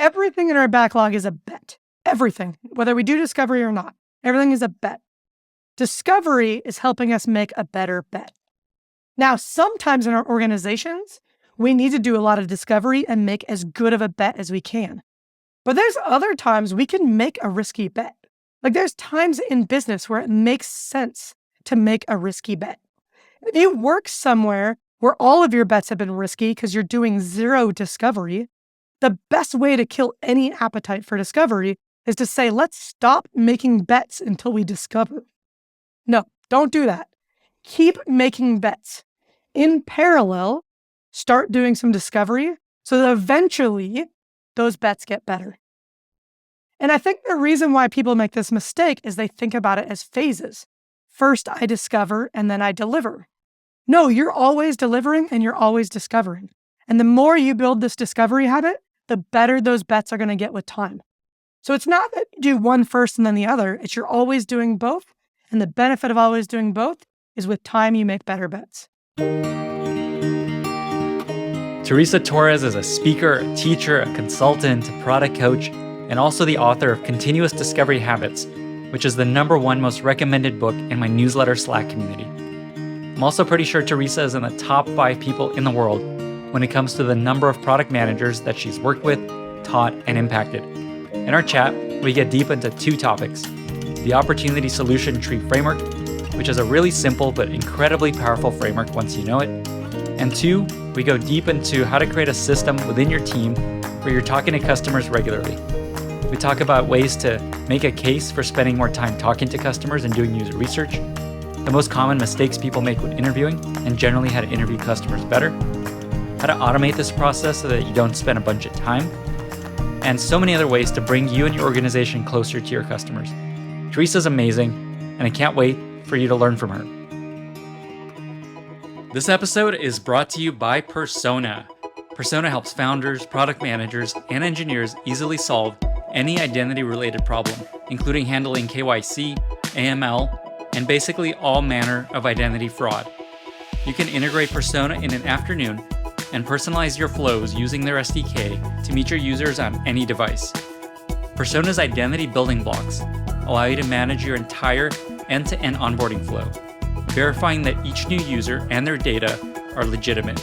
everything in our backlog is a bet. Everything, whether we do discovery or not, everything is a bet. Discovery is helping us make a better bet. Now, sometimes in our organizations, we need to do a lot of discovery and make as good of a bet as we can. But there's other times we can make a risky bet. Like there's times in business where it makes sense to make a risky bet. If you work somewhere where all of your bets have been risky because you're doing zero discovery, the best way to kill any appetite for discovery is to say, let's stop making bets until we discover. No, don't do that. Keep making bets. In parallel, start doing some discovery so that eventually those bets get better. And I think the reason why people make this mistake is they think about it as phases. First, I discover and then I deliver. No, you're always delivering and you're always discovering. And the more you build this discovery habit, the better those bets are going to get with time. So it's not that you do one first and then the other. It's you're always doing both. And the benefit of always doing both is with time, you make better bets. Teresa Torres is a speaker, a teacher, a consultant, a product coach, and also the author of Continuous Discovery Habits, which is the #1 most recommended book in my newsletter Slack community. I'm also pretty sure Teresa is in the top 5 people in the world when it comes to the number of product managers that she's worked with, taught, and impacted. In our chat, we get deep into 2 topics: the Opportunity Solution Tree Framework, which is a really simple but incredibly powerful framework once you know it, and 2, we go deep into how to create a system within your team where you're talking to customers regularly. We talk about ways to make a case for spending more time talking to customers and doing user research, the most common mistakes people make when interviewing, and generally how to interview customers better, how to automate this process so that you don't spend a bunch of time, and so many other ways to bring you and your organization closer to your customers. Teresa's amazing, and I can't wait for you to learn from her. This episode is brought to you by Persona. Persona helps founders, product managers, and engineers easily solve any identity-related problem, including handling KYC, AML, and basically all manner of identity fraud. You can integrate Persona in an afternoon and personalize your flows using their SDK to meet your users on any device. Persona's identity building blocks allow you to manage your entire end-to-end onboarding flow, verifying that each new user and their data are legitimate.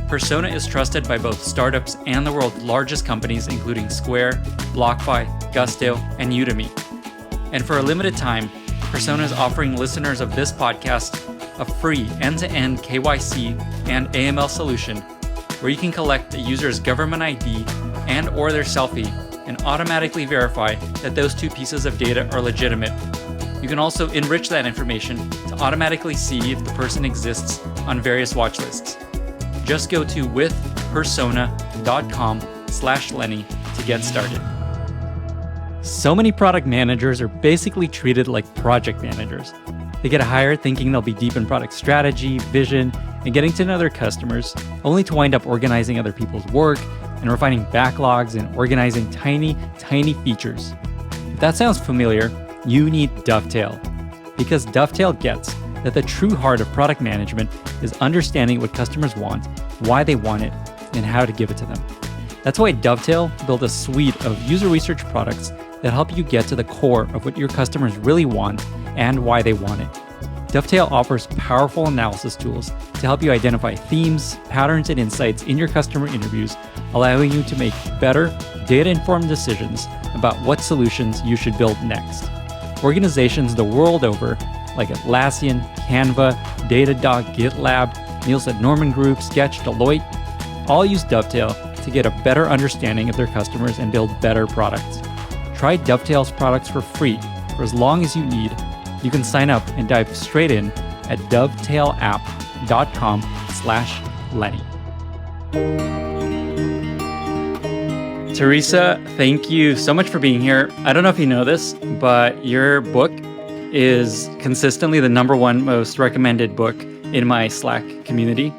Persona is trusted by both startups and the world's largest companies, including Square, BlockFi, Gusto, and Udemy. And for a limited time, Persona is offering listeners of this podcast a free end-to-end KYC and AML solution where you can collect the user's government ID and or their selfie and automatically verify that those 2 pieces of data are legitimate. You can also enrich that information to automatically see if the person exists on various watch lists. Just go to withpersona.com/Lenny to get started. So many product managers are basically treated like project managers. They get hired thinking they'll be deep in product strategy, vision, and getting to know their customers, only to wind up organizing other people's work and refining backlogs and organizing tiny, tiny features. If that sounds familiar, you need Dovetail. Because Dovetail gets that the true heart of product management is understanding what customers want, why they want it, and how to give it to them. That's why Dovetail built a suite of user research products that help you get to the core of what your customers really want and why they want it. Dovetail offers powerful analysis tools to help you identify themes, patterns, and insights in your customer interviews, allowing you to make better, data-informed decisions about what solutions you should build next. Organizations the world over, like Atlassian, Canva, Datadog, GitLab, Nielsen Norman Group, Sketch, Deloitte, all use Dovetail to get a better understanding of their customers and build better products. Try Dovetail's products for free for as long as you need. You can sign up and dive straight in at dovetailApp.com/Lenny. Teresa, thank you so much for being here. I don't know if you know this, but your book is consistently the #1 most recommended book in my Slack community.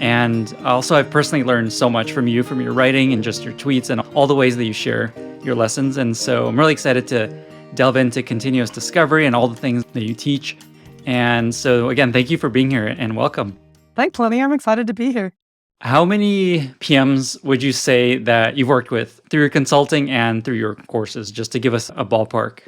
And also, I've personally learned so much from you, from your writing and just your tweets and all the ways that you share your lessons. And so I'm really excited to delve into continuous discovery and all the things that you teach. And so again, thank you for being here and welcome. Thanks, Lenny. I'm excited to be here. How many PMs would you say that you've worked with through your consulting and through your courses, just to give us a ballpark?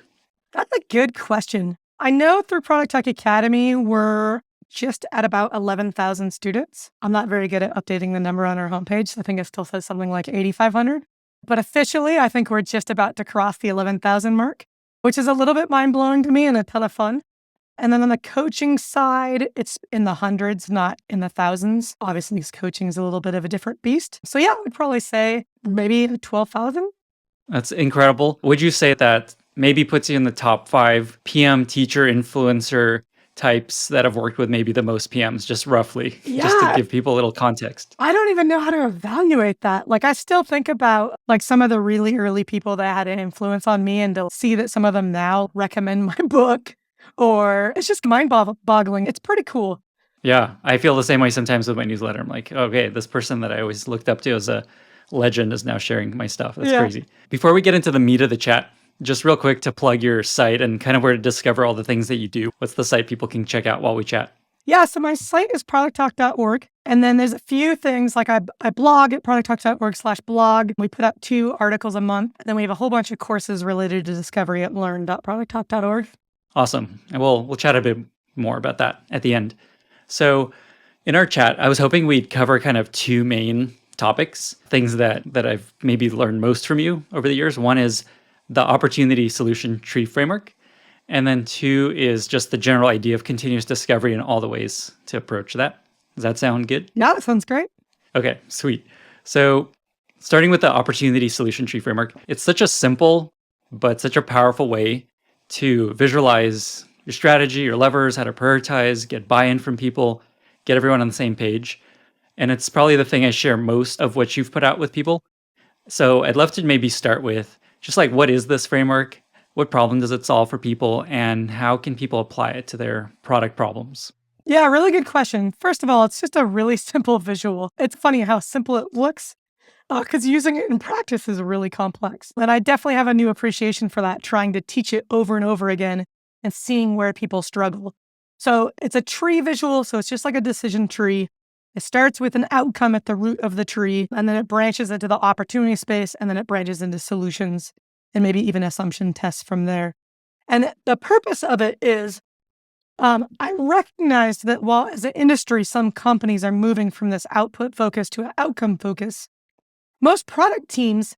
That's a good question. I know through Product Tech Academy, we're just at about 11,000 students. I'm not very good at updating the number on our homepage. I think it still says something like 8,500. But officially, I think we're just about to cross the 11,000 mark, which is a little bit mind-blowing to me and a ton of fun. And then on the coaching side, it's in the hundreds, not in the thousands. Obviously, coaching is a little bit of a different beast. So yeah, I would probably say maybe 12,000. That's incredible. Would you say that maybe puts you in the top 5 PM teacher influencer types that have worked with maybe the most PMs, just roughly, just to Yeah, give people a little context? I don't even know how to evaluate that. Like, I still think about like some of the really early people that had an influence on me, and to see that some of them now recommend my book, or it's just mind-boggling. It's pretty cool. Yeah, I feel the same way sometimes with my newsletter. I'm like, okay, this person that I always looked up to as a legend is now sharing my stuff. That's Yeah. crazy. Before we get into the meat of the chat, just real quick to plug your site and kind of where to discover all the things that you do. What's the site people can check out while we chat? Yeah, so my site is producttalk.org. And then there's a few things like I blog at producttalk.org/blog. We put out 2 articles a month. And then we have a whole bunch of courses related to discovery at learn.producttalk.org. Awesome. And we'll chat a bit more about that at the end. So in our chat, I was hoping we'd cover kind of 2 main topics, things that I've maybe learned most from you over the years. One is the opportunity solution tree framework. And then 2 is just the general idea of continuous discovery and all the ways to approach that. Does that sound good? Yeah, that sounds great. Okay, sweet. So starting with the opportunity solution tree framework, it's such a simple but such a powerful way to visualize your strategy, your levers, how to prioritize, get buy-in from people, get everyone on the same page. And it's probably the thing I share most of what you've put out with people. So I'd love to maybe start with just like, what is this framework? What problem does it solve for people? And how can people apply it to their product problems? Yeah, really good question. First of all, it's just a really simple visual. It's funny how simple it looks, because using it in practice is really complex. And I definitely have a new appreciation for that, trying to teach it over and over again and seeing where people struggle. So it's a tree visual, so it's just like a decision tree. It starts with an outcome at the root of the tree, and then it branches into the opportunity space, and then it branches into solutions and maybe even assumption tests from there. And the purpose of it is, I recognize that while as an industry, some companies are moving from this output focus to an outcome focus, most product teams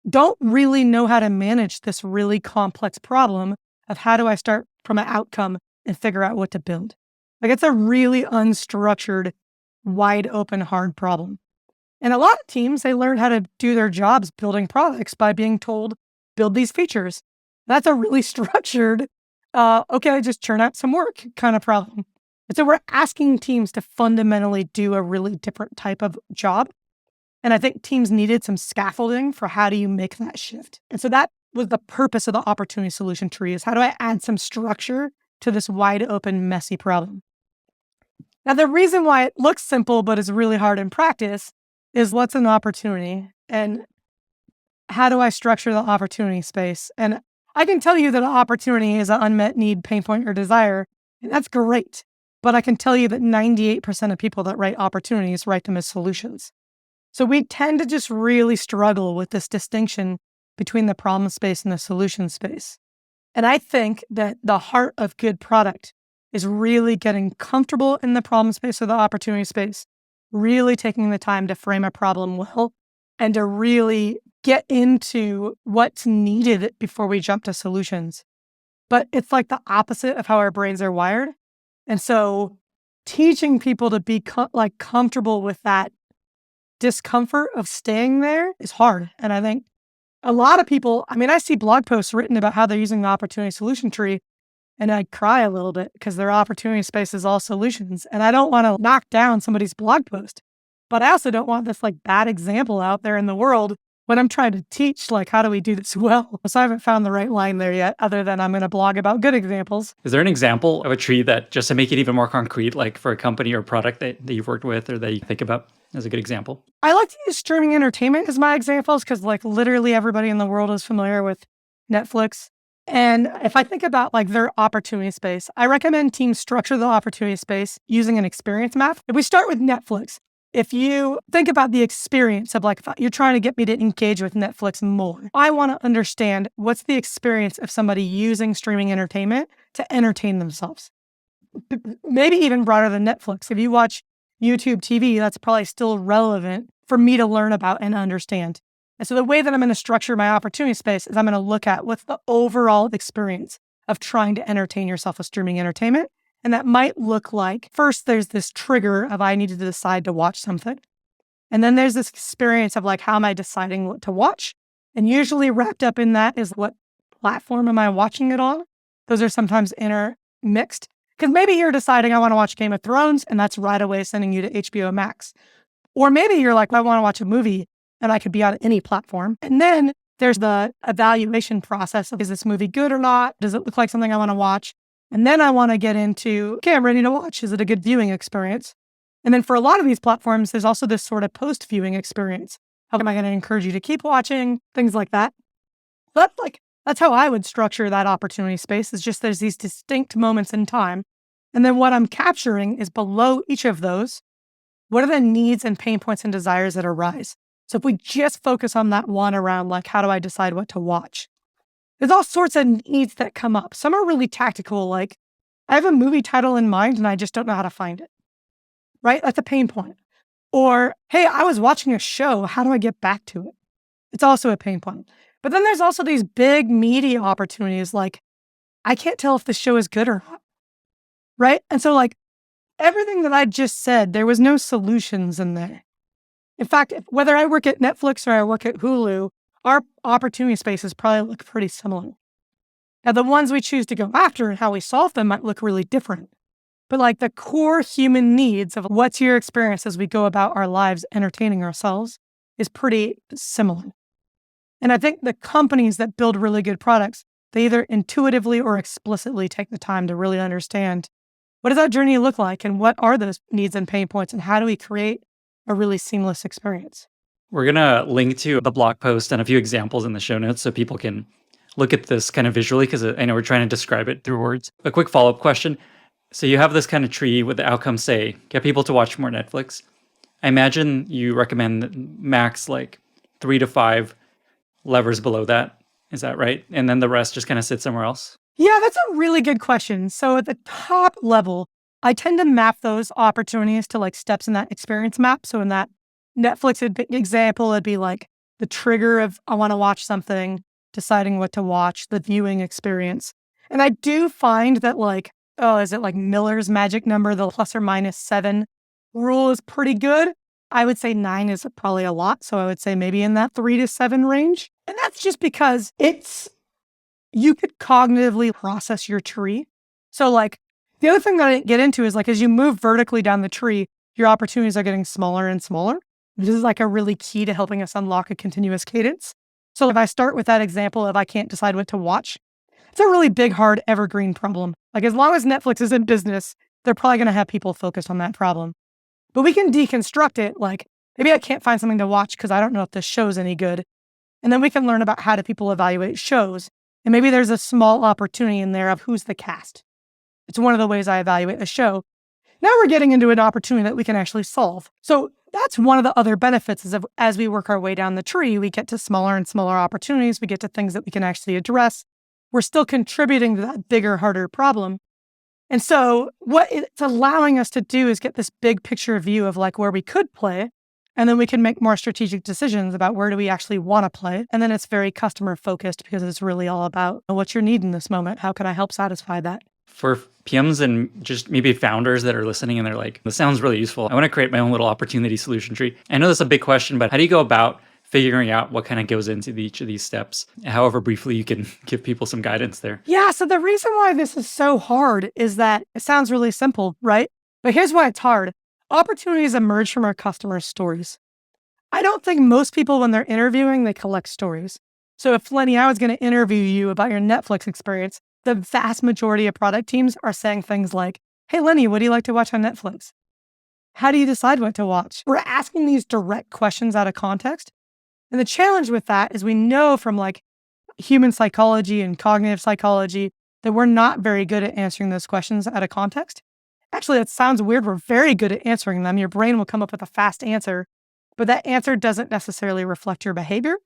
don't really know how to manage this really complex problem of how do I start from an outcome and figure out what to build. Like, it's a really unstructured, wide open, hard problem. And a lot of teams, they learn how to do their jobs building products by being told, build these features. That's a really structured, okay, just churn out some work kind of problem. And so we're asking teams to fundamentally do a really different type of job. And I think teams needed some scaffolding for how do you make that shift. And so that was the purpose of the opportunity solution tree, is how do I add some structure to this wide open, messy problem? Now, the reason why it looks simple but is really hard in practice is, what's an opportunity? And how do I structure the opportunity space? And I can tell you that an opportunity is an unmet need, pain point, or desire, and that's great. But I can tell you that 98% of people that write opportunities write them as solutions. So we tend to just really struggle with this distinction between the problem space and the solution space. And I think that the heart of good product is really getting comfortable in the problem space or the opportunity space, really taking the time to frame a problem well, and to really get into what's needed before we jump to solutions. But it's like the opposite of how our brains are wired. And so teaching people to be comfortable with that discomfort of staying there is hard. And I think a lot of people, I mean, I see blog posts written about how they're using the opportunity solution tree, and I cry a little bit because their opportunity space is all solutions. And I don't want to knock down somebody's blog post, but I also don't want this like bad example out there in the world when I'm trying to teach, like, how do we do this well? So I haven't found the right line there yet, other than I'm going to blog about good examples. Is there an example of a tree that, just to make it even more concrete, like for a company or product that you've worked with or that you think about as a good example? I like to use streaming entertainment as my examples because, like, literally everybody in the world is familiar with Netflix. And if I think about like their opportunity space, I recommend teams structure the opportunity space using an experience map. If we start with Netflix, if you think about the experience of like, if you're trying to get me to engage with Netflix more, I want to understand what's the experience of somebody using streaming entertainment to entertain themselves. Maybe even broader than Netflix. If you watch YouTube TV, that's probably still relevant for me to learn about and understand. And so the way that I'm going to structure my opportunity space is I'm going to look at what's the overall experience of trying to entertain yourself with streaming entertainment. And that might look like, first, there's this trigger of I need to decide to watch something. And then there's this experience of like, how am I deciding what to watch? And usually wrapped up in that is what platform am I watching it on? Those are sometimes intermixed. Because maybe you're deciding I want to watch Game of Thrones, and that's right away sending you to HBO Max. Or maybe you're like, I want to watch a movie, and I could be on any platform. And then there's the evaluation process of, is this movie good or not? Does it look like something I want to watch? And then I want to get into, okay, I'm ready to watch. Is it a good viewing experience? And then for a lot of these platforms, there's also this sort of post-viewing experience. How am I going to encourage you to keep watching? Things like that. That's how I would structure that opportunity space, is just there's these distinct moments in time. And then what I'm capturing is below each of those, what are the needs and pain points and desires that arise? So if we just focus on that one around like, how do I decide what to watch? There's all sorts of needs that come up. Some are really tactical, like I have a movie title in mind and I just don't know how to find it, right? That's a pain point. Or, hey, I was watching a show. How do I get back to it? It's also a pain point. But then there's also these big media opportunities like, I can't tell if the show is good or not, right? And so like everything that I just said, there was no solutions in there. In fact, whether I work at Netflix or I work at Hulu, our opportunity spaces probably look pretty similar. Now, the ones we choose to go after and how we solve them might look really different. But like the core human needs of what's your experience as we go about our lives entertaining ourselves is pretty similar. And I think the companies that build really good products, they either intuitively or explicitly take the time to really understand what does that journey look like and what are those needs and pain points and how do we create a really seamless experience. We're going to link to the blog post and a few examples in the show notes so people can look at this kind of visually, because I know we're trying to describe it through words. A quick follow-up question. So you have this kind of tree with the outcomes say, get people to watch more Netflix. I imagine you recommend max like 3 to 5 levers below that. Is that right? And then the rest just kind of sit somewhere else? Yeah, that's a really good question. So at the top level, I tend to map those opportunities to like steps in that experience map. So in that Netflix example, it'd be like the trigger of I want to watch something, deciding what to watch, the viewing experience. And I do find that like, is it like Miller's magic number, the plus or minus 7 rule is pretty good. I would say 9 is probably a lot. So I would say maybe in that 3 to 7 range. And that's just because you could cognitively process your tree. So like the other thing that I didn't get into is like, as you move vertically down the tree, your opportunities are getting smaller and smaller. This is like a really key to helping us unlock a continuous cadence. So if I start with that example of I can't decide what to watch, it's a really big, hard, evergreen problem. Like as long as Netflix is in business, they're probably going to have people focused on that problem. But we can deconstruct it. Like maybe I can't find something to watch because I don't know if this show's any good. And then we can learn about how do people evaluate shows. And maybe there's a small opportunity in there of who's the cast. It's one of the ways I evaluate a show. Now we're getting into an opportunity that we can actually solve. So that's one of the other benefits is as we work our way down the tree, we get to smaller and smaller opportunities. We get to things that we can actually address. We're still contributing to that bigger, harder problem. And so what it's allowing us to do is get this big picture view of like where we could play. And then we can make more strategic decisions about where do we actually want to play. And then it's very customer focused because it's really all about what's your need in this moment? How can I help satisfy that? For PMs and just maybe founders that are listening and they're like, this sounds really useful. I want to create my own little opportunity solution tree. I know that's a big question, but how do you go about figuring out what kind of goes into each of these steps? However briefly you can give people some guidance there. Yeah, so the reason why this is so hard is that it sounds really simple, right? But here's why it's hard. Opportunities emerge from our customers' stories. I don't think most people, when they're interviewing, they collect stories. So if Lenny, I was going to interview you about your Netflix experience, the vast majority of product teams are saying things like, hey, Lenny, what do you like to watch on Netflix? How do you decide what to watch? We're asking these direct questions out of context. And the challenge with that is we know from like human psychology and cognitive psychology that we're not very good at answering those questions out of context. Actually, that sounds weird. We're very good at answering them. Your brain will come up with a fast answer, but that answer doesn't necessarily reflect your behavior,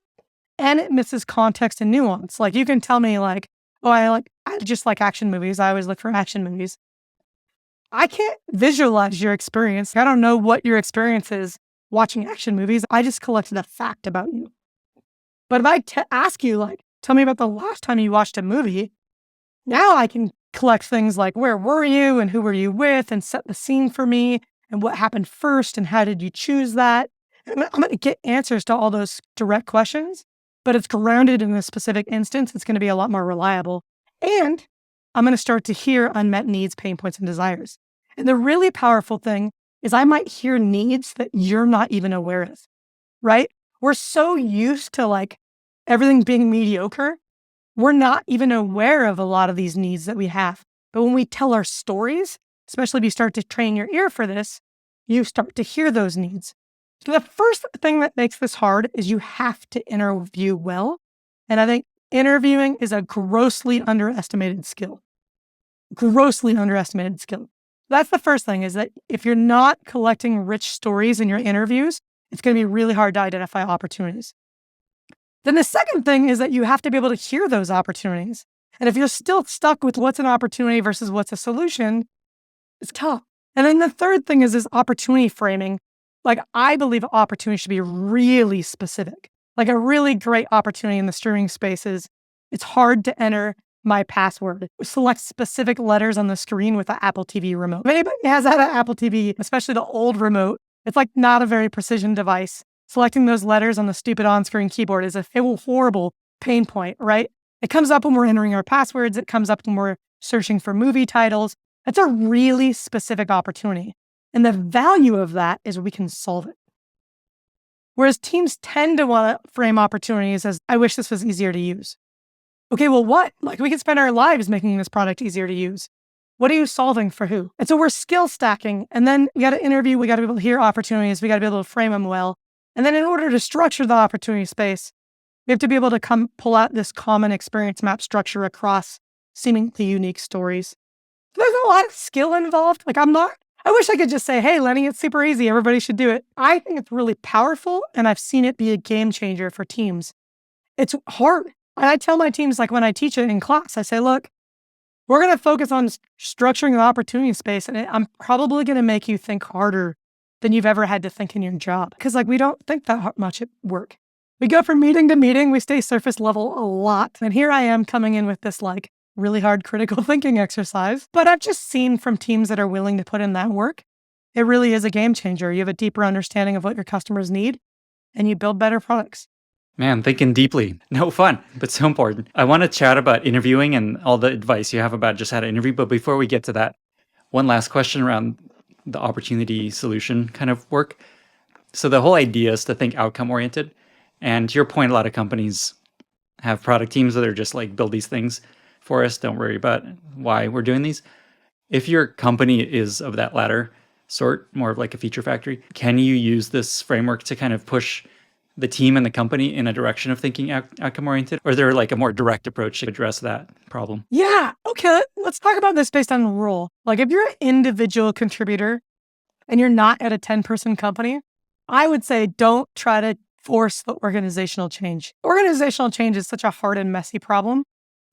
and it misses context and nuance. Like, you can tell me like, oh, I just like action movies. I always look for action movies. I can't visualize your experience. I don't know what your experience is watching action movies. I just collected a fact about you. But if I ask you, like, tell me about the last time you watched a movie, now I can collect things like, where were you and who were you with, and set the scene for me, and what happened first and how did you choose that. And I'm going to get answers to all those direct questions, but it's grounded in a specific instance. It's going to be a lot more reliable. And I'm going to start to hear unmet needs, pain points, and desires. And the really powerful thing is I might hear needs that you're not even aware of, right? We're so used to like everything being mediocre. We're not even aware of a lot of these needs that we have. But when we tell our stories, especially if you start to train your ear for this, you start to hear those needs. So the first thing that makes this hard is you have to interview well. And I think interviewing is a grossly underestimated skill. Grossly underestimated skill. That's the first thing, is that if you're not collecting rich stories in your interviews, it's going to be really hard to identify opportunities. Then the second thing is that you have to be able to hear those opportunities. And if you're still stuck with what's an opportunity versus what's a solution, it's tough. And then the third thing is opportunity framing. Like, I believe opportunity should be really specific. Like, a really great opportunity in the streaming space is, it's hard to enter my password. Select specific letters on the screen with the Apple TV remote. If anybody has had an Apple TV, especially the old remote, it's like not a very precision device. Selecting those letters on the stupid on-screen keyboard is a horrible pain point, right? It comes up when we're entering our passwords. It comes up when we're searching for movie titles. It's a really specific opportunity. And the value of that is we can solve it. Whereas teams tend to want to frame opportunities as, I wish this was easier to use. Okay, well, what? Like, we could spend our lives making this product easier to use. What are you solving for who? And so we're skill stacking. And then we got to interview. We got to be able to hear opportunities. We got to be able to frame them well. And then in order to structure the opportunity space, we have to be able to pull out this common experience map structure across seemingly unique stories. There's a lot of skill involved. Like, I wish I could just say, hey, Lenny, it's super easy. Everybody should do it. I think it's really powerful, and I've seen it be a game changer for teams. It's hard. And I tell my teams, like when I teach it in class, I say, look, we're going to focus on structuring the opportunity space, and I'm probably going to make you think harder than you've ever had to think in your job. Because like, we don't think that much at work. We go from meeting to meeting. We stay surface level a lot. And here I am coming in with this like really hard critical thinking exercise. But I've just seen from teams that are willing to put in that work, it really is a game changer. You have a deeper understanding of what your customers need, and you build better products. Man, thinking deeply. No fun, but so important. I want to chat about interviewing and all the advice you have about just how to interview. But before we get to that, one last question around the opportunity solution kind of work. So the whole idea is to think outcome oriented. And to your point, a lot of companies have product teams that are just like, build these things for us. Don't worry about why we're doing these. If your company is of that latter sort, more of like a feature factory, can you use this framework to kind of push the team and the company in a direction of thinking outcome oriented? Or is there like a more direct approach to address that problem? Yeah. Okay. Let's talk about this based on role. Like, if you're an individual contributor and you're not at a 10-person company, I would say don't try to force the organizational change. Organizational change is such a hard and messy problem.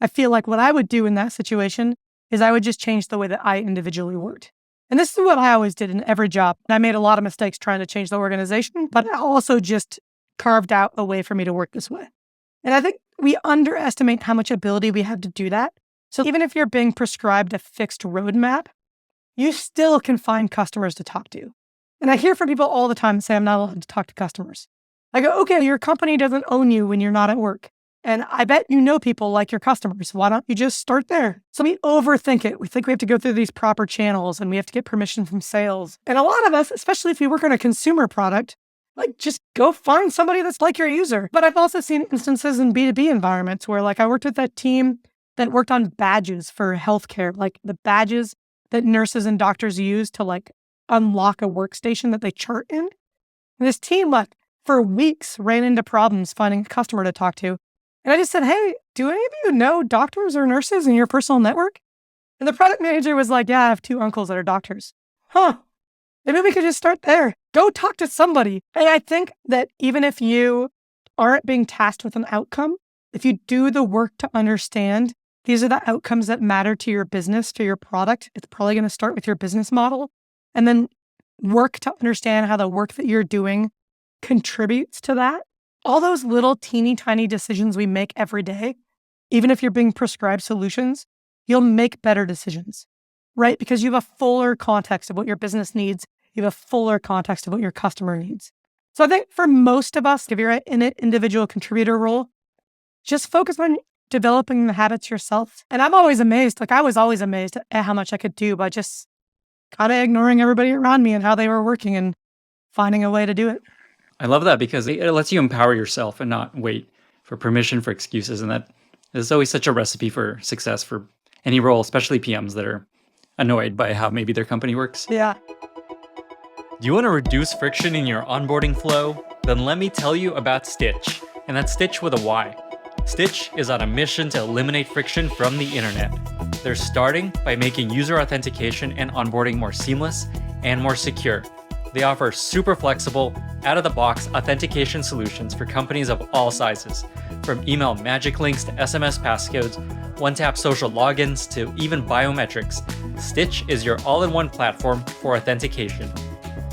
I feel like what I would do in that situation is I would just change the way that I individually worked. And this is what I always did in every job. I made a lot of mistakes trying to change the organization, but I also just carved out a way for me to work this way. And I think we underestimate how much ability we have to do that. So even if you're being prescribed a fixed roadmap, you still can find customers to talk to. And I hear from people all the time say, I'm not allowed to talk to customers. I go, okay, your company doesn't own you when you're not at work. And I bet you know people like your customers. Why don't you just start there? So we overthink it. We think we have to go through these proper channels and we have to get permission from sales. And a lot of us, especially if you work on a consumer product, like, just go find somebody that's like your user. But I've also seen instances in B2B environments where, like, I worked with that team that worked on badges for healthcare, like the badges that nurses and doctors use to like unlock a workstation that they chart in. And this team, like, for weeks ran into problems finding a customer to talk to. And I just said, hey, do any of you know doctors or nurses in your personal network? And the product manager was like, yeah, I have 2 uncles that are doctors. Huh. Maybe we could just start there. Go talk to somebody. And I think that even if you aren't being tasked with an outcome, if you do the work to understand these are the outcomes that matter to your business, to your product, it's probably going to start with your business model, and then work to understand how the work that you're doing contributes to that. All those little teeny tiny decisions we make every day, even if you're being prescribed solutions, you'll make better decisions, right? Because you have a fuller context of what your business needs. You have a fuller context of what your customer needs. So I think for most of us, if you're in an individual contributor role, just focus on developing the habits yourself. And I'm always amazed, I was always amazed at how much I could do by just kind of ignoring everybody around me and how they were working and finding a way to do it. I love that because it lets you empower yourself and not wait for permission, for excuses. And that is always such a recipe for success for any role, especially PMs that are annoyed by how maybe their company works. Yeah. Do you want to reduce friction in your onboarding flow? Then let me tell you about Stitch. And that's Stitch with a Y. Stitch is on a mission to eliminate friction from the internet. They're starting by making user authentication and onboarding more seamless and more secure. They offer super flexible, out-of-the-box authentication solutions for companies of all sizes, from email magic links to SMS passcodes, one-tap social logins to even biometrics. Stitch is your all-in-one platform for authentication.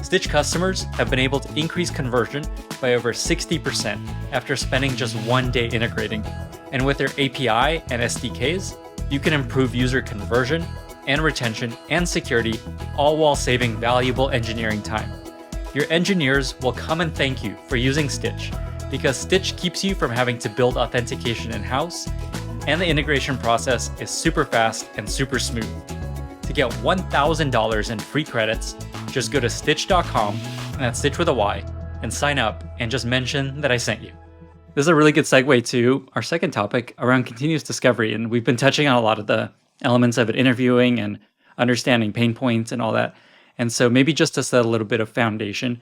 Stitch customers have been able to increase conversion by over 60% after spending just 1 day integrating. And with their API and SDKs, you can improve user conversion and retention and security, all while saving valuable engineering time. Your engineers will come and thank you for using Stitch, because Stitch keeps you from having to build authentication in-house, and the integration process is super fast and super smooth. To get $1,000 in free credits, just go to stitch.com, and that's Stitch with a Y, and sign up and just mention that I sent you. This is a really good segue to our second topic around continuous discovery. And we've been touching on a lot of the elements of it, interviewing and understanding pain points and all that. And so maybe just to set a little bit of foundation,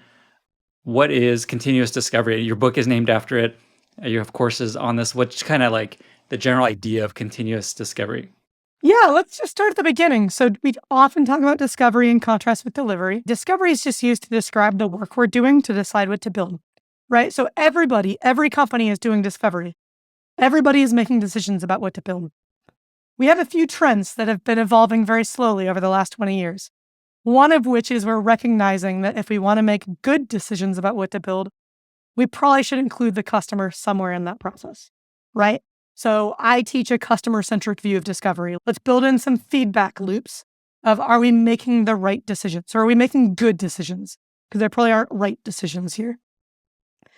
what is continuous discovery? Your book is named after it. You have courses on this. What's kind of like the general idea of continuous discovery? Yeah, let's just start at the beginning. So we often talk about discovery in contrast with delivery. Discovery is just used to describe the work we're doing to decide what to build, right? So every company is doing discovery. Everybody is making decisions about what to build. We have a few trends that have been evolving very slowly over the last 20 years. One of which is we're recognizing that if we want to make good decisions about what to build, we probably should include the customer somewhere in that process, right? So I teach a customer-centric view of discovery. Let's build in some feedback loops of, are we making the right decisions? Or are we making good decisions? Because there probably aren't right decisions here.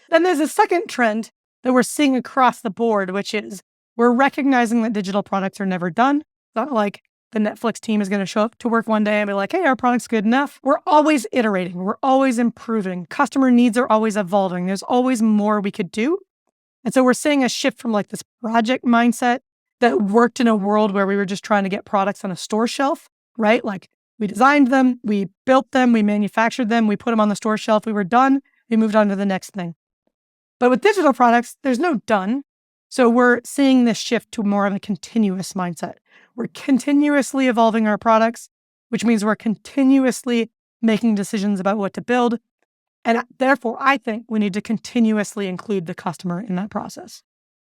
Then there's a second trend that we're seeing across the board, which is we're recognizing that digital products are never done. It's not like the Netflix team is going to show up to work one day and be like, hey, our product's good enough. We're always iterating. We're always improving. Customer needs are always evolving. There's always more we could do. And so we're seeing a shift from like this project mindset that worked in a world where we were just trying to get products on a store shelf, right? Like we designed them, we built them, we manufactured them, we put them on the store shelf, we were done, we moved on to the next thing. But with digital products, there's no done. So we're seeing this shift to more of a continuous mindset. We're continuously evolving our products, which means we're continuously making decisions about what to build. And therefore, I think we need to continuously include the customer in that process.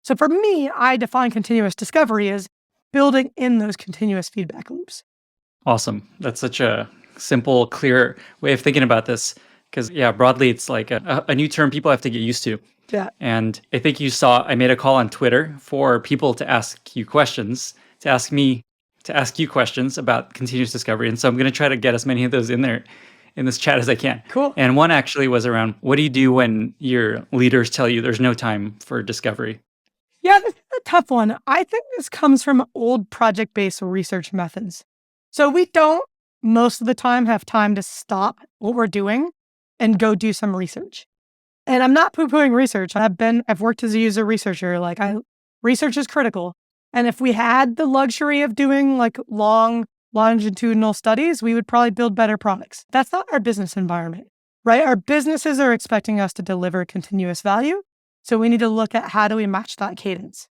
So for me, I define continuous discovery as building in those continuous feedback loops. Awesome. That's such a simple, clear way of thinking about this. Because, broadly, it's like a new term people have to get used to. Yeah. And I think you saw, I made a call on Twitter for people to ask you questions, to ask you questions about continuous discovery. And so I'm going to try to get as many of those in there in this chat as I can. Cool. And one actually was around, what do you do when your leaders tell you there's no time for discovery? Yeah, this is a tough one. I think this comes from old project-based research methods. So we don't most of the time have time to stop what we're doing and go do some research. And I'm not poo-pooing research. I've worked as a user researcher. Research is critical. And if we had the luxury of doing like long longitudinal studies, we would probably build better products. That's not our business environment, right? Our businesses are expecting us to deliver continuous value. So we need to look at how do we match that cadence.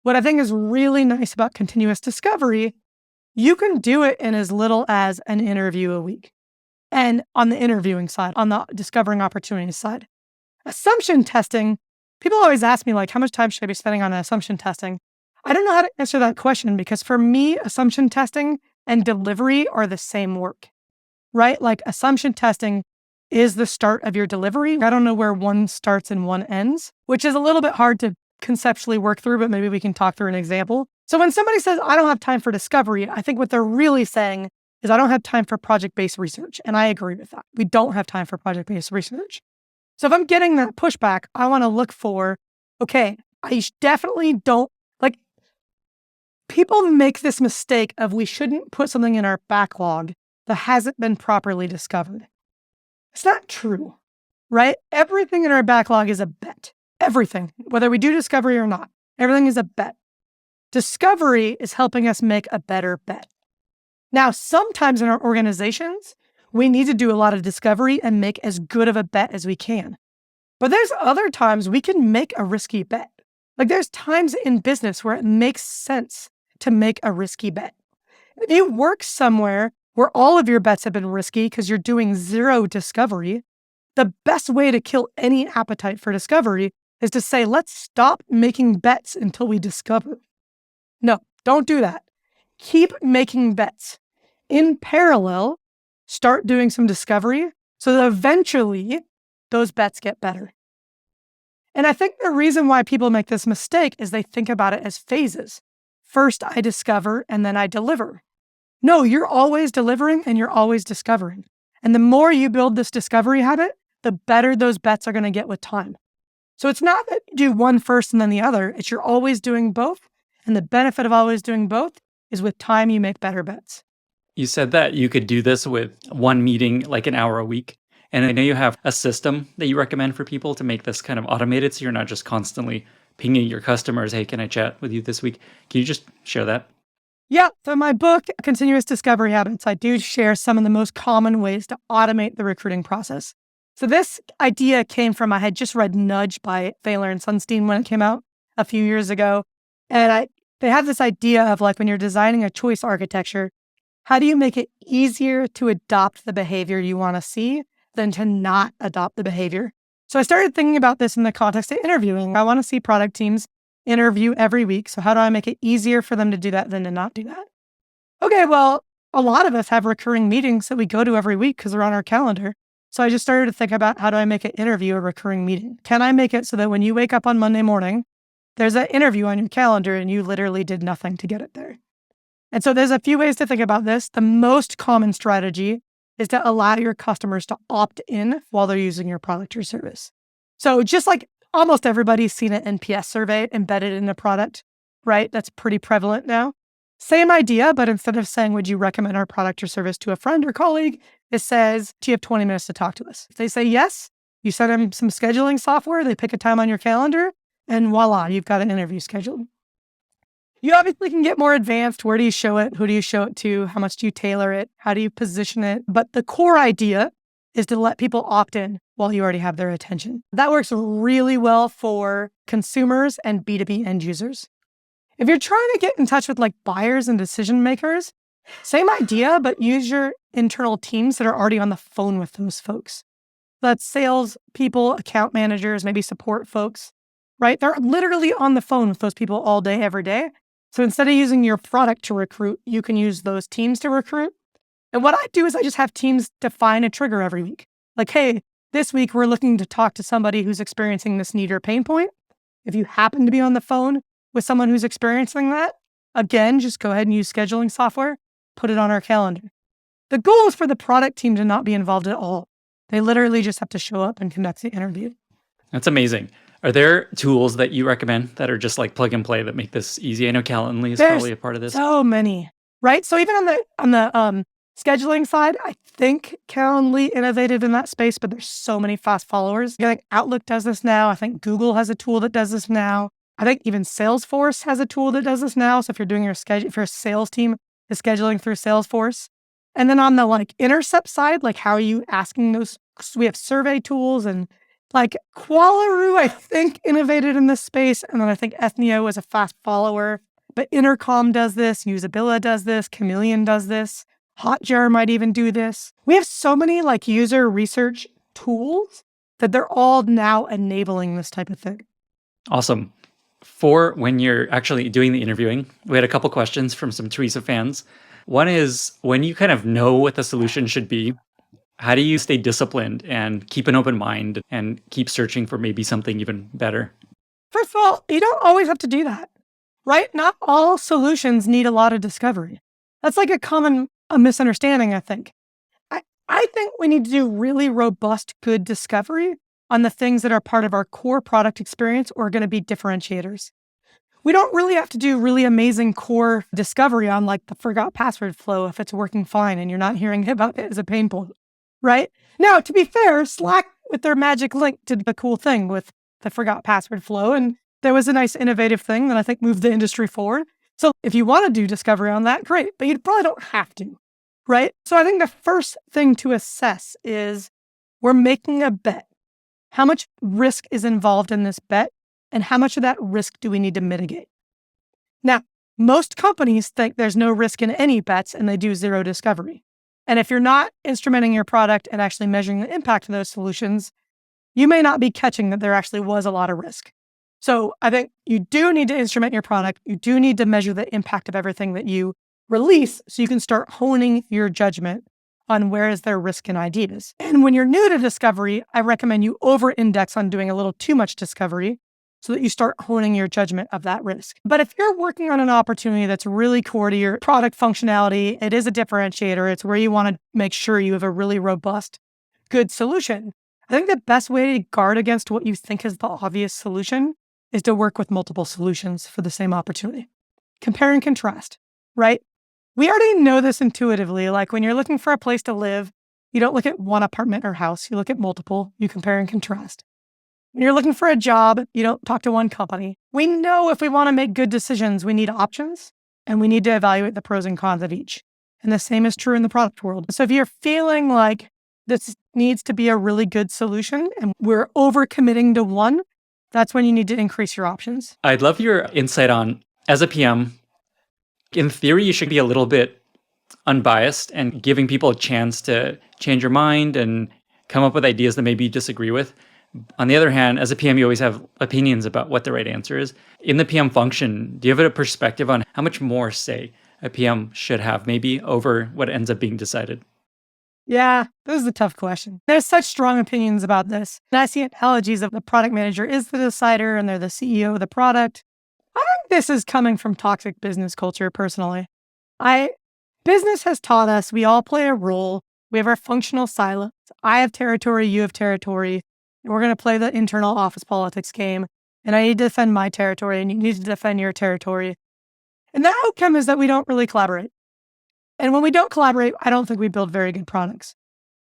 What I think is really nice about continuous discovery You can do it in as little as an interview a week. And on the interviewing side, on the discovering opportunities side, assumption testing, people always ask me, like, how much time should I be spending on assumption testing? I don't know how to answer that question because for me, assumption testing and delivery are the same work, right? Like assumption testing is the start of your delivery. I don't know where one starts and one ends, which is a little bit hard to conceptually work through, but maybe we can talk through an example. So when somebody says, I don't have time for discovery, I think what they're really saying is I don't have time for project-based research. And I agree with that. We don't have time for project-based research. So if I'm getting that pushback, I want to look for, okay, definitely don't, like, people make this mistake of we shouldn't put something in our backlog that hasn't been properly discovered. It's not true, right? Everything in our backlog is a bet. Everything, whether we do discovery or not, everything is a bet. Discovery is helping us make a better bet. Now, sometimes in our organizations, we need to do a lot of discovery and make as good of a bet as we can. But there's other times we can make a risky bet. Like there's times in business where it makes sense to make a risky bet. If you work somewhere where all of your bets have been risky because you're doing zero discovery, the best way to kill any appetite for discovery is to say, let's stop making bets until we discover. No, don't do that. Keep making bets. In parallel, start doing some discovery so that eventually those bets get better. And I think the reason why people make this mistake is they think about it as phases. First, I discover and then I deliver. No, you're always delivering and you're always discovering. And the more you build this discovery habit, the better those bets are going to get with time. So it's not that you do one first and then the other. It's you're always doing both. And the benefit of always doing both is with time, you make better bets. You said that you could do this with one meeting, like an hour a week. And I know you have a system that you recommend for people to make this kind of automated so you're not just constantly pinging your customers, hey, can I chat with you this week? Can you just share that? Yeah, so my book, Continuous Discovery Habits, I do share some of the most common ways to automate the recruiting process. So this idea came from, I had just read Nudge by Thaler and Sunstein when it came out a few years ago. And they have this idea of like when you're designing a choice architecture, how do you make it easier to adopt the behavior you want to see than to not adopt the behavior? So I started thinking about this in the context of interviewing. I want to see product teams interview every week. So how do I make it easier for them to do that than to not do that? Okay, well, a lot of us have recurring meetings that we go to every week because they're on our calendar. So I just started to think about how do I make an interview a recurring meeting? Can I make it so that when you wake up on Monday morning, there's an interview on your calendar and you literally did nothing to get it there? And so there's a few ways to think about this. The most common strategy is to allow your customers to opt in while they're using your product or service. So just like almost everybody's seen an NPS survey embedded in the product, right? That's pretty prevalent now. Same idea, but instead of saying, would you recommend our product or service to a friend or colleague, it says, do you have 20 minutes to talk to us? If they say yes, you send them some scheduling software, they pick a time on your calendar, and voila, you've got an interview scheduled. You obviously can get more advanced. Where do you show it? Who do you show it to? How much do you tailor it? How do you position it? But the core idea is to let people opt in while you already have their attention. That works really well for consumers and B2B end users. If you're trying to get in touch with like buyers and decision makers, same idea, but use your internal teams that are already on the phone with those folks. That's sales people, account managers, maybe support folks, right? They're literally on the phone with those people all day, every day. So instead of using your product to recruit, you can use those teams to recruit. And what I do is I just have teams define a trigger every week. Like, hey, this week we're looking to talk to somebody who's experiencing this need or pain point. If you happen to be on the phone with someone who's experiencing that, again, just go ahead and use scheduling software, put it on our calendar. The goal is for the product team to not be involved at all. They literally just have to show up and conduct the interview. That's amazing. Are there tools that you recommend that are just like plug and play that make this easy? I know Calendly is probably a part of this. So many, right? So even on the scheduling side, I think Calendly innovated in that space, but there's so many fast followers. I think Outlook does this now. I think Google has a tool that does this now. I think even Salesforce has a tool that does this now. So if you're doing your schedule, if your sales team is scheduling through Salesforce, and then on the like intercept side, like how are you asking those? We have survey tools and like Qualaroo, I think innovated in this space. And then I think Ethnio was a fast follower. But Intercom does this, Usabilia does this, Chameleon does this, Hotjar might even do this. We have so many like user research tools that they're all now enabling this type of thing. Awesome. For when you're actually doing the interviewing, we had a couple questions from some Teresa fans. One is, when you kind of know what the solution should be, how do you stay disciplined and keep an open mind and keep searching for maybe something even better? First of all, you don't always have to do that, right? Not all solutions need a lot of discovery. That's like a misunderstanding, I think. I think we need to do really robust, good discovery on the things that are part of our core product experience or are going to be differentiators. We don't really have to do really amazing core discovery on like the forgot password flow if it's working fine and you're not hearing about it as a pain point, right? Now, to be fair, Slack with their magic link did the cool thing with the forgot password flow. And there was a nice innovative thing that I think moved the industry forward. So if you want to do discovery on that, great, but you probably don't have to, right? So I think the first thing to assess is we're making a bet. How much risk is involved in this bet? And how much of that risk do we need to mitigate? Now, most companies think there's no risk in any bets and they do zero discovery. And if you're not instrumenting your product and actually measuring the impact of those solutions, you may not be catching that there actually was a lot of risk. So I think you do need to instrument your product. You do need to measure the impact of everything that you release so you can start honing your judgment on where is there risk in ideas. And when you're new to discovery, I recommend you over-index on doing a little too much discovery so that you start honing your judgment of that risk. But if you're working on an opportunity that's really core to your product functionality, it is a differentiator, it's where you want to make sure you have a really robust, good solution. I think the best way to guard against what you think is the obvious solution is to work with multiple solutions for the same opportunity. Compare and contrast, right? We already know this intuitively. Like when you're looking for a place to live, you don't look at one apartment or house, you look at multiple, you compare and contrast. When you're looking for a job, you don't talk to one company. We know if we want to make good decisions, we need options and we need to evaluate the pros and cons of each. And the same is true in the product world. So if you're feeling like this needs to be a really good solution and we're overcommitting to one, that's when you need to increase your options. I'd love your insight on, as a PM, in theory, you should be a little bit unbiased and giving people a chance to change your mind and come up with ideas that maybe you disagree with. On the other hand, as a PM, you always have opinions about what the right answer is. In the PM function, do you have a perspective on how much more say a PM should have maybe over what ends up being decided? Yeah, this is a tough question. There's such strong opinions about this. And I see analogies of the product manager is the decider and they're the CEO of the product. I think this is coming from toxic business culture personally. Business has taught us we all play a role. We have our functional silos. I have territory, you have territory. And we're going to play the internal office politics game. And I need to defend my territory and you need to defend your territory. And the outcome is that we don't really collaborate. And when we don't collaborate, I don't think we build very good products.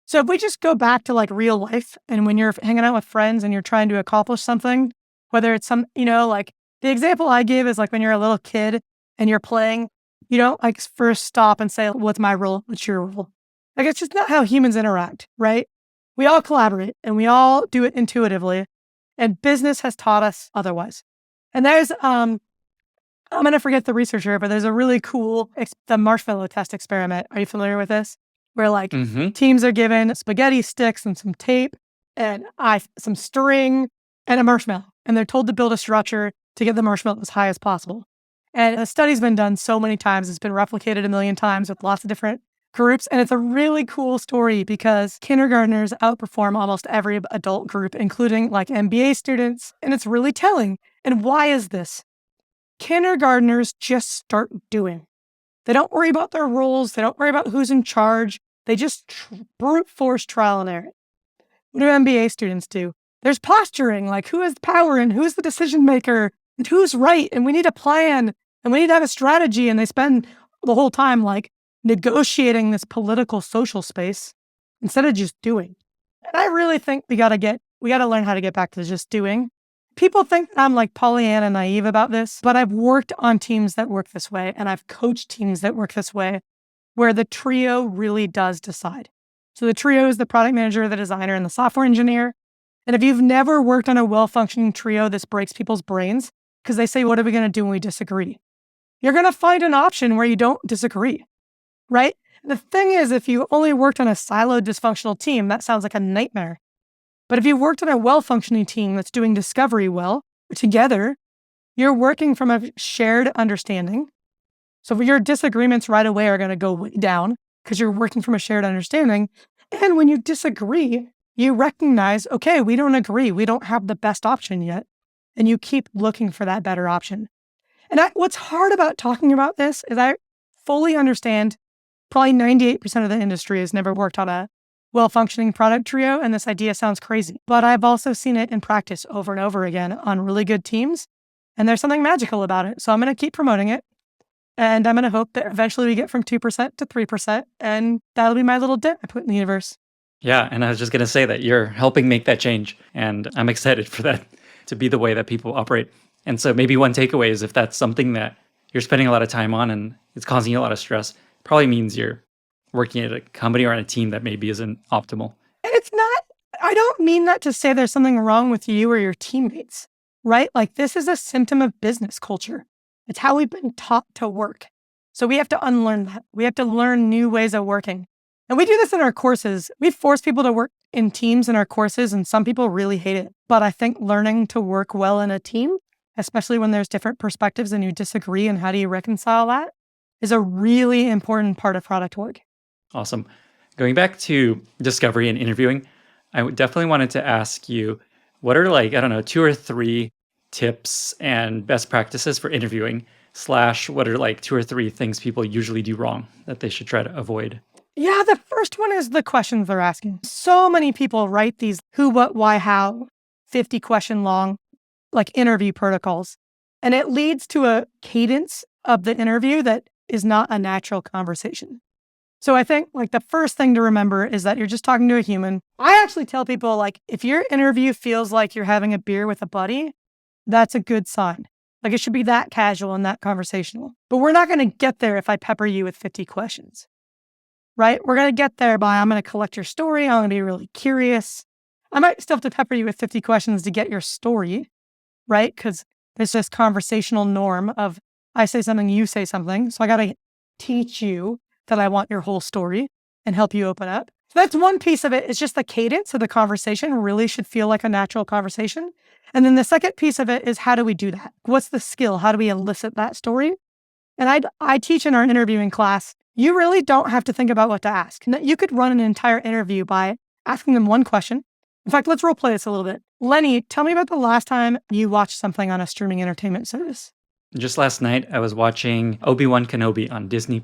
So if we just go back to like real life and when you're hanging out with friends and you're trying to accomplish something, whether it's like the example I give is like when you're a little kid and you're playing, you don't like first stop and say, what's my role? What's your role? Like it's just not how humans interact, right? We all collaborate and we all do it intuitively. And business has taught us otherwise. And there's, I'm going to forget the researcher, but there's a really cool, the marshmallow test experiment. Are you familiar with this? Where like teams are given spaghetti sticks and some tape and some string and a marshmallow. And they're told to build a structure to get the marshmallow as high as possible. And the study's been done so many times. It's been replicated a million times with lots of different groups. And it's a really cool story because kindergartners outperform almost every adult group, including like MBA students. And it's really telling. And why is this? Kindergartners just start doing. They don't worry about their roles. They don't worry about who's in charge. They just brute force trial and error. What do MBA students do? There's posturing, like who has the power and who's the decision maker and who's right. And we need a plan and we need to have a strategy. And they spend the whole time like negotiating this political social space instead of just doing. And I really think we got to learn how to get back to just doing. People think I'm like Pollyanna naive about this, but I've worked on teams that work this way and I've coached teams that work this way where the trio really does decide. So the trio is the product manager, the designer, and the software engineer. And if you've never worked on a well-functioning trio, this breaks people's brains because they say, what are we going to do when we disagree? you're going to find an option where you don't disagree, right? The thing is, if you only worked on a siloed dysfunctional team, that sounds like a nightmare. But if you worked on a well-functioning team that's doing discovery well, together, you're working from a shared understanding. So your disagreements right away are going to go way down because you're working from a shared understanding. And when you disagree, you recognize, okay, we don't agree. We don't have the best option yet. And you keep looking for that better option. And what's hard about talking about this is I fully understand probably 98% of the industry has never worked on a well-functioning product trio, and this idea sounds crazy. But I've also seen it in practice over and over again on really good teams, and there's something magical about it. So I'm going to keep promoting it, and I'm going to hope that eventually we get from 2% to 3%, and that'll be my little dent I put in the universe. Yeah, and I was just going to say that you're helping make that change, and I'm excited for that to be the way that people operate. And so maybe one takeaway is if that's something that you're spending a lot of time on and it's causing you a lot of stress, probably means you're working at a company or on a team that maybe isn't optimal. It's not, I don't mean that to say there's something wrong with you or your teammates, right? Like this is a symptom of business culture. It's how we've been taught to work. So we have to unlearn that. We have to learn new ways of working. And we do this in our courses. We force people to work in teams in our courses, and some people really hate it. But I think learning to work well in a team, especially when there's different perspectives and you disagree and how do you reconcile that, is a really important part of product work. Awesome. Going back to discovery and interviewing, I definitely wanted to ask you, what are 2 or 3 tips and best practices for interviewing / what are 2 or 3 things people usually do wrong that they should try to avoid? Yeah, the first one is the questions they're asking. So many people write these who, what, why, how, 50 question long, interview protocols. And it leads to a cadence of the interview that is not a natural conversation. So I think the first thing to remember is that you're just talking to a human. I actually tell people if your interview feels like you're having a beer with a buddy, that's a good sign. It should be that casual and that conversational. But we're not going to get there if I pepper you with 50 questions, right? We're going to get there by I'm going to collect your story. I'm going to be really curious. I might still have to pepper you with 50 questions to get your story, right? Because there's this conversational norm of I say something, you say something. So I got to teach you that I want your whole story and help you open up. So that's one piece of it. It's just the cadence of the conversation really should feel like a natural conversation. And then the second piece of it is how do we do that? What's the skill? How do we elicit that story? And I teach in our interviewing class, you really don't have to think about what to ask. You could run an entire interview by asking them one question. In fact, let's role play this a little bit. Lenny, tell me about the last time you watched something on a streaming entertainment service. Just last night, I was watching Obi-Wan Kenobi on Disney+.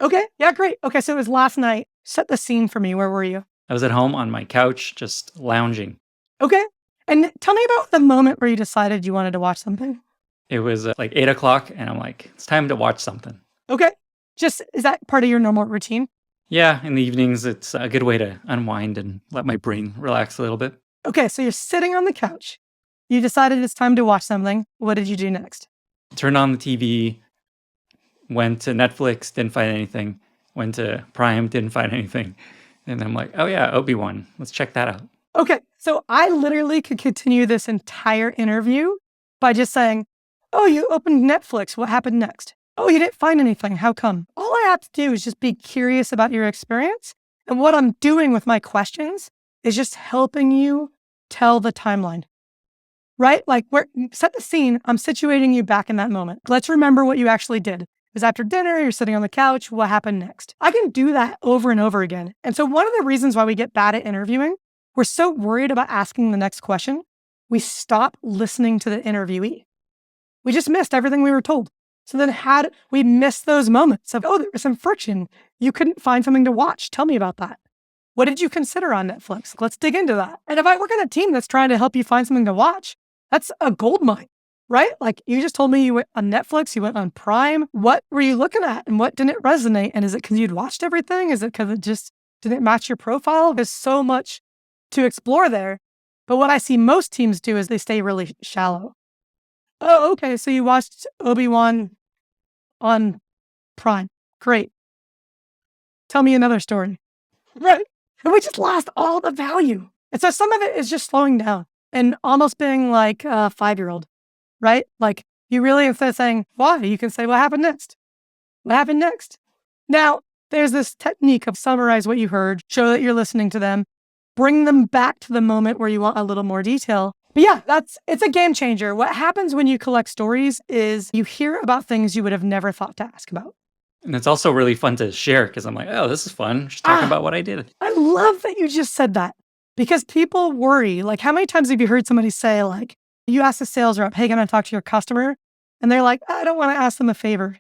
Okay. Yeah, great. Okay. So it was last night. Set the scene for me. Where were you? I was at home on my couch, just lounging. Okay. And tell me about the moment where you decided you wanted to watch something. It was 8 o'clock and I'm like, it's time to watch something. Okay. Is that part of your normal routine? Yeah. In the evenings, it's a good way to unwind and let my brain relax a little bit. Okay. So you're sitting on the couch. You decided it's time to watch something. What did you do next? Turned on the TV. Went to Netflix, didn't find anything. Went to Prime, didn't find anything. And I'm like, oh yeah, Obi-Wan. Let's check that out. Okay. So I literally could continue this entire interview by just saying, oh, you opened Netflix. What happened next? Oh, you didn't find anything. How come? All I have to do is just be curious about your experience. And what I'm doing with my questions is just helping you tell the timeline. Right? Set the scene. I'm situating you back in that moment. Let's remember what you actually did. It was after dinner, you're sitting on the couch, what happened next? I can do that over and over again. And so one of the reasons why we get bad at interviewing, we're so worried about asking the next question, we stop listening to the interviewee. We just missed everything we were told. So then we missed those moments of, there was some friction. You couldn't find something to watch. Tell me about that. What did you consider on Netflix? Let's dig into that. And if I work on a team that's trying to help you find something to watch, that's a gold mine. Right? You just told me you went on Netflix, you went on Prime. What were you looking at and what didn't resonate? And is it because you'd watched everything? Is it because it just didn't match your profile? There's so much to explore there. But what I see most teams do is they stay really shallow. Oh, okay. So you watched Obi-Wan on Prime. Great. Tell me another story. Right? And we just lost all the value. And so some of it is just slowing down and almost being like a 5-year-old. Right? You really, instead of saying why, you can say what happened next. What happened next? Now, there's this technique of summarize what you heard, show that you're listening to them, bring them back to the moment where you want a little more detail. But yeah, it's a game changer. What happens when you collect stories is you hear about things you would have never thought to ask about. And it's also really fun to share because I'm like, oh, this is fun. Just talking about what I did. I love that you just said that because people worry. Like, how many times have you heard somebody say, like, you ask the sales rep, hey, can I talk to your customer? And they're like, I don't want to ask them a favor.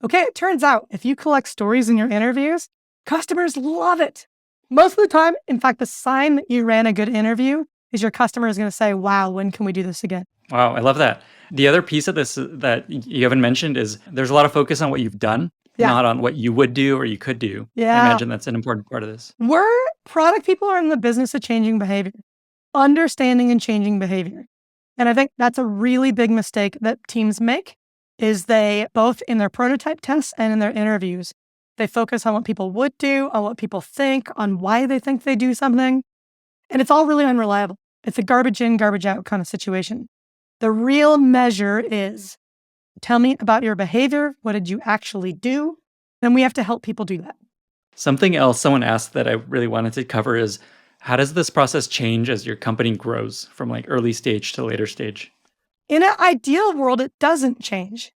Okay, it turns out if you collect stories in your interviews, customers love it. Most of the time, in fact, the sign that you ran a good interview is your customer is going to say, wow, when can we do this again? Wow, I love that. The other piece of this that you haven't mentioned is there's a lot of focus on what you've done, not on what you would do or you could do. Yeah. I imagine that's an important part of this. We're product people are in the business of changing behavior, understanding and changing behavior. And I think that's a really big mistake that teams make is they, both in their prototype tests and in their interviews, they focus on what people would do, on what people think, on why they think they do something. And it's all really unreliable. It's a garbage in, garbage out kind of situation. The real measure is, tell me about your behavior. What did you actually do? And we have to help people do that. Something else someone asked that I really wanted to cover is, how does this process change as your company grows from like early stage to later stage? In an ideal world, it doesn't change.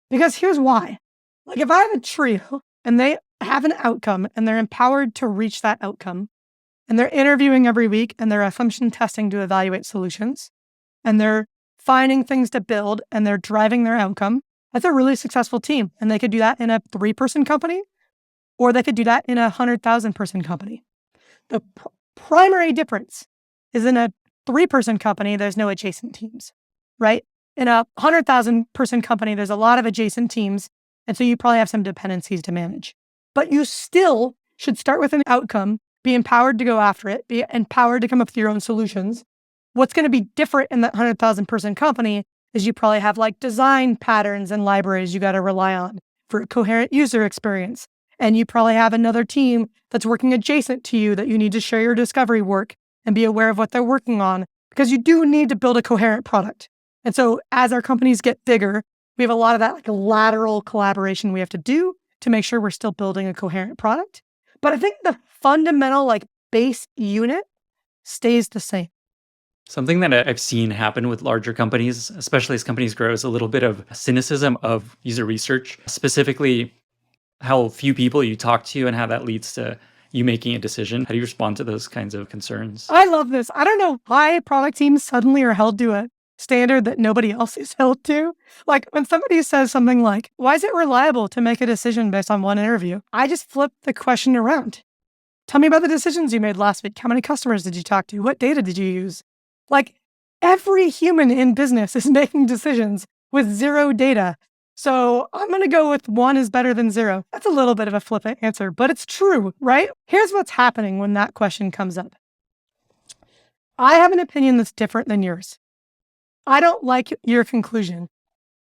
Because here's why. Like if I have a trio and they have an outcome and they're empowered to reach that outcome, and they're interviewing every week and they're assumption testing to evaluate solutions, and they're finding things to build and they're driving their outcome, that's a really successful team. And they could do that in a 3-person company, or they could do that in a 100,000-person company. The primary difference is in a 3-person company, there's no adjacent teams, right? In a 100,000-person company, there's a lot of adjacent teams. And so you probably have some dependencies to manage. But you still should start with an outcome, be empowered to go after it, be empowered to come up with your own solutions. What's going to be different in that 100,000-person company is you probably have like design patterns and libraries you got to rely on for a coherent user experience. And you probably have another team that's working adjacent to you that you need to share your discovery work and be aware of what they're working on, because you do need to build a coherent product. And so as our companies get bigger, we have a lot of that like lateral collaboration we have to do to make sure we're still building a coherent product. But I think the fundamental like base unit stays the same. Something that I've seen happen with larger companies, especially as companies grow, is a little bit of cynicism of user research, specifically how few people you talk to and how that leads to you making a decision. How do you respond to those kinds of concerns? I love this. I don't know why product teams suddenly are held to a standard that nobody else is held to. Like when somebody says something like, why is it reliable to make a decision based on one interview? I just flip the question around. Tell me about the decisions you made last week. How many customers did you talk to? What data did you use? Like every human in business is making decisions with zero data. So I'm going to go with 1 is better than 0. That's a little bit of a flippant answer, but it's true, right? Here's what's happening when that question comes up. I have an opinion that's different than yours. I don't like your conclusion,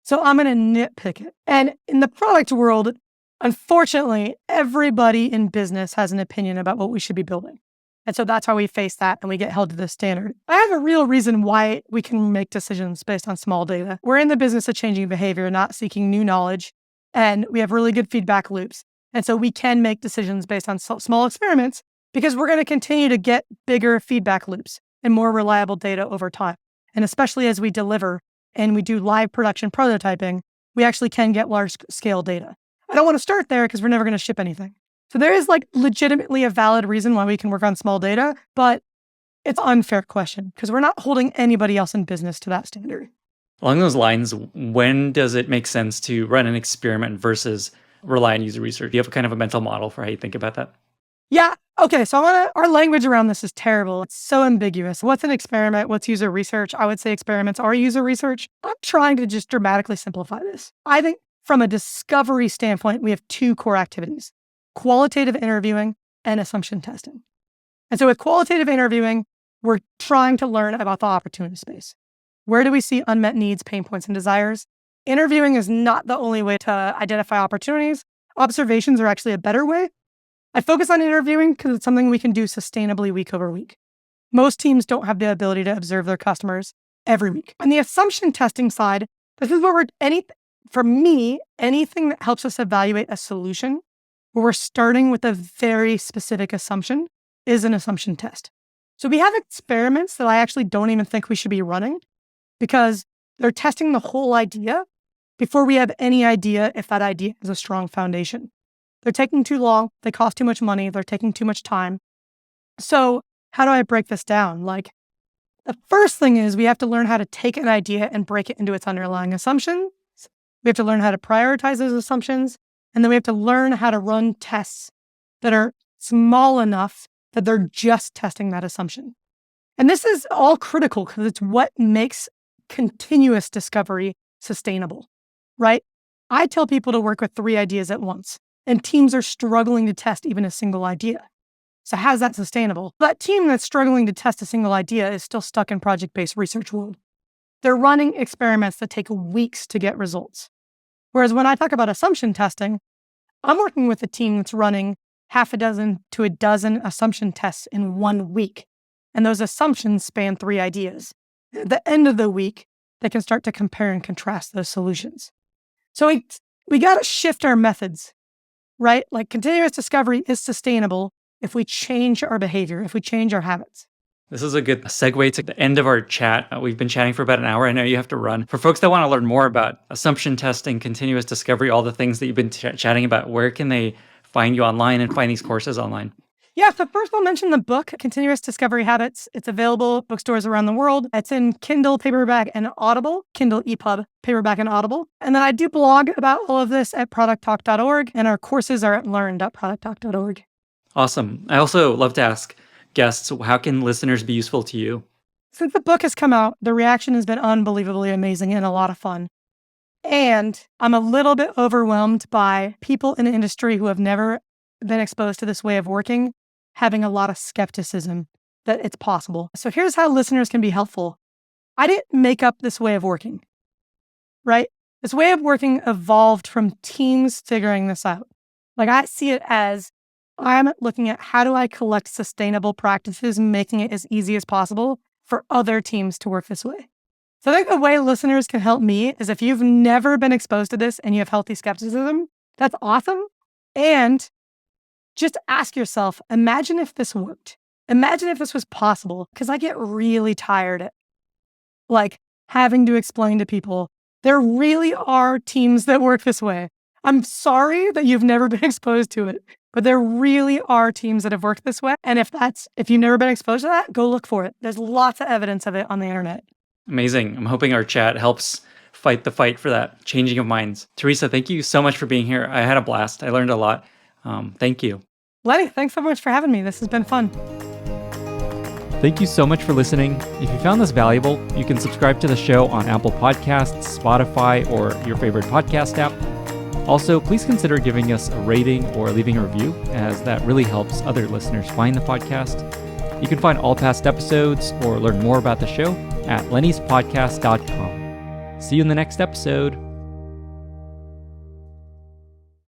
so I'm going to nitpick it. And in the product world, unfortunately, everybody in business has an opinion about what we should be building. And so that's why we face that and we get held to this standard. I have a real reason why we can make decisions based on small data. We're in the business of changing behavior, not seeking new knowledge. And we have really good feedback loops. And so we can make decisions based on small experiments because we're going to continue to get bigger feedback loops and more reliable data over time. And especially as we deliver and we do live production prototyping, we actually can get large scale data. I don't want to start there because we're never going to ship anything. So there is like legitimately a valid reason why we can work on small data, but it's an unfair question because we're not holding anybody else in business to that standard. Along those lines, when does it make sense to run an experiment versus rely on user research? Do you have kind of a mental model for how you think about that? Yeah. Okay. So our language around this is terrible. It's so ambiguous. What's an experiment? What's user research? I would say experiments are user research. I'm trying to just dramatically simplify this. I think from a discovery standpoint, we have 2 core activities: qualitative interviewing and assumption testing. And so with qualitative interviewing, we're trying to learn about the opportunity space. Where do we see unmet needs, pain points, and desires? Interviewing is not the only way to identify opportunities. Observations are actually a better way. I focus on interviewing because it's something we can do sustainably week over week. Most teams don't have the ability to observe their customers every week. On the assumption testing side, This is where for me, anything that helps us evaluate a solution where we're starting with a very specific assumption is an assumption test. So we have experiments that I actually don't even think we should be running because they're testing the whole idea before we have any idea if that idea has a strong foundation. They're taking too long. They cost too much money. They're taking too much time. So how do I break this down? Like, the first thing is we have to learn how to take an idea and break it into its underlying assumptions. We have to learn how to prioritize those assumptions. And then we have to learn how to run tests that are small enough that they're just testing that assumption. And this is all critical because it's what makes continuous discovery sustainable, right? I tell people to work with 3 ideas at once, and teams are struggling to test even a single idea. So how's that sustainable? That team that's struggling to test a single idea is still stuck in project-based research world. They're running experiments that take weeks to get results. Whereas when I talk about assumption testing, I'm working with a team that's running half a dozen to a dozen assumption tests in 1 week. And those assumptions span 3 ideas. At the end of the week, they can start to compare and contrast those solutions. So we got to shift our methods, right? Like, continuous discovery is sustainable if we change our behavior, if we change our habits. This is a good segue to the end of our chat. We've been chatting for about an hour. I know you have to run. For folks that want to learn more about assumption testing, continuous discovery, all the things that you've been chatting about, where can they find you online and find these courses online? Yeah, so first I'll mention the book, Continuous Discovery Habits. It's available at bookstores around the world. It's in Kindle, paperback, and Audible. Kindle, EPUB, paperback, and Audible. And then I do blog about all of this at producttalk.org, and our courses are at learn.producttalk.org. Awesome. I also love to ask guests, how can listeners be useful to you? Since the book has come out, the reaction has been unbelievably amazing and a lot of fun. And I'm a little bit overwhelmed by people in the industry who have never been exposed to this way of working, having a lot of skepticism that it's possible. So here's how listeners can be helpful. I didn't make up this way of working, right? This way of working evolved from teams figuring this out. Like, I see it as I'm looking at how do I collect sustainable practices, making it as easy as possible for other teams to work this way. So I think the way listeners can help me is if you've never been exposed to this and you have healthy skepticism, that's awesome. And just ask yourself, imagine if this worked. Imagine if this was possible, because I get really tired at like having to explain to people, there really are teams that work this way. I'm sorry that you've never been exposed to it, but there really are teams that have worked this way. And if you've never been exposed to that, go look for it. There's lots of evidence of it on the internet. Amazing. I'm hoping our chat helps fight the fight for that changing of minds. Teresa, thank you so much for being here. I had a blast. I learned a lot. Thank you. Lenny, thanks so much for having me. This has been fun. Thank you so much for listening. If you found this valuable, you can subscribe to the show on Apple Podcasts, Spotify, or your favorite podcast app. Also, please consider giving us a rating or leaving a review, as that really helps other listeners find the podcast. You can find all past episodes or learn more about the show at lennyspodcast.com. See you in the next episode.